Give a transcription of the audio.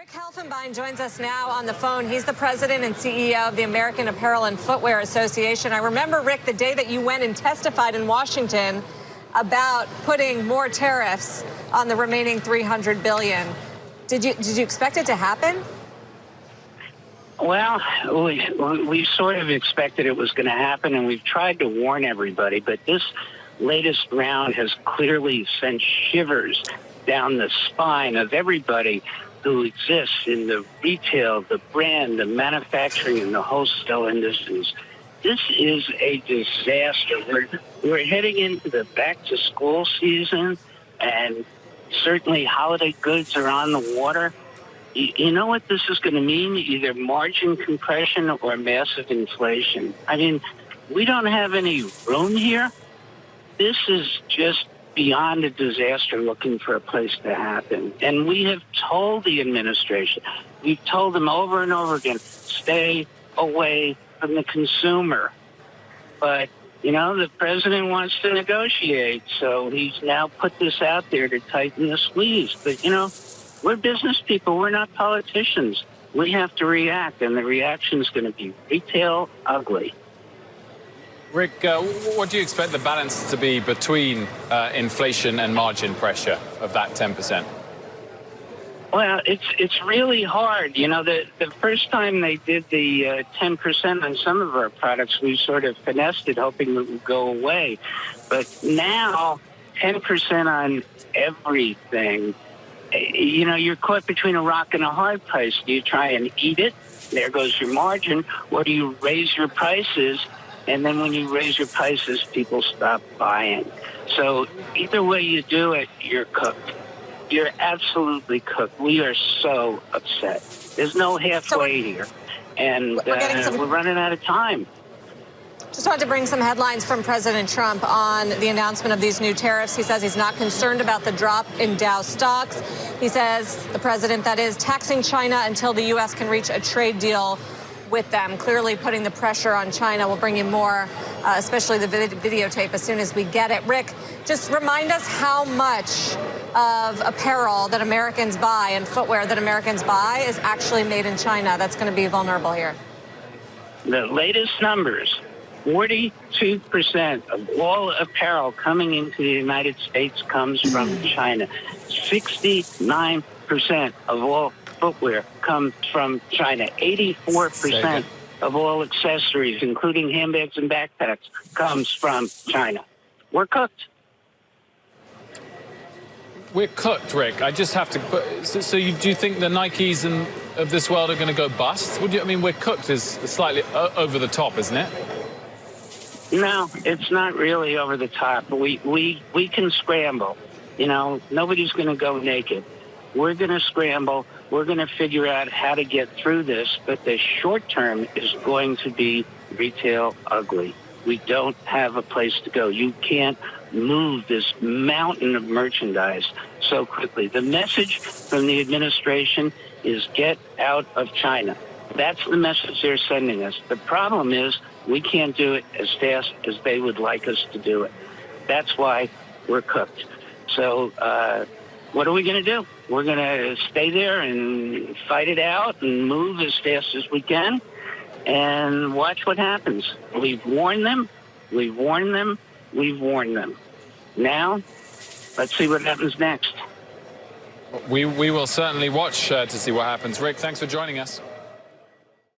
Rick Helfenbein joins us now on the phone. He's the president and CEO of the American Apparel and Footwear Association. I remember, Rick, the day that you went and testified in Washington about putting more tariffs on the remaining $300 billion. Did you expect it to happen? Well, we sort of expected it was going to happen, and we've tried to warn everybody, but this latest round has clearly sent shivers down the spine of everybody who exists in the retail, the brand, the manufacturing, and the wholesale industries. This is a disaster. We're heading into the back-to-school season, and certainly holiday goods are on the water. You know what this is going to mean? Either margin compression or massive inflation. I mean, we don't have any room here. This is just beyond a disaster looking for a place to happen. And we have told the administration, we've told them over and over again, stay away from the consumer. But, you know, the president wants to negotiate, so he's now put this out there to tighten the squeeze. But, you know, we're business people. We're not politicians. We have to react, and the reaction is going to be retail ugly. Rick, what do you expect the balance to be between inflation and margin pressure of that 10%? Well, it's really hard. You know, the first time they did the 10% on some of our products, we sort of finessed it, hoping it would go away. But now, 10% on everything, you know, you're caught between a rock and a hard place. Do you try and eat it? There goes your margin. Or do you raise your prices? And then when you raise your prices, people stop buying. So either way you do it, you're cooked. You're absolutely cooked. We are so upset. There's no halfway here. And we're running out of time. Just wanted to bring some headlines from President Trump on the announcement of these new tariffs. He says he's not concerned about the drop in Dow stocks. He says, the president, that is, taxing China until the U.S. can reach a trade deal with them, clearly putting the pressure on China. We'll bring you more, especially the videotape, as soon as we get it. Rick, just remind us how much of apparel that Americans buy and footwear that Americans buy is actually made in China. That's going to be vulnerable here. The latest numbers, 42% of all apparel coming into the United States comes from China. 69% of all footwear comes from China. 84% of all accessories, including handbags and backpacks, comes from China. We're cooked. We're cooked, Rick. I just have to put... So do you think the Nikes of this world are going to go bust? I mean, we're cooked is slightly over the top, isn't it? No, it's not really over the top. We can scramble. You know, nobody's going to go naked. We're going to scramble. We're going to figure out how to get through this. But the short term is going to be retail ugly. We don't have a place to go. You can't move this mountain of merchandise so quickly. The message from the administration is get out of China. That's the message they're sending us. The problem is we can't do it as fast as they would like us to do it. That's why we're cooked. So what are we going to do? We're going to stay there and fight it out and move as fast as we can and watch what happens. We've warned them. We've warned them. We've warned them. Now, let's see what happens next. We will certainly watch to see what happens. Rick, thanks for joining us.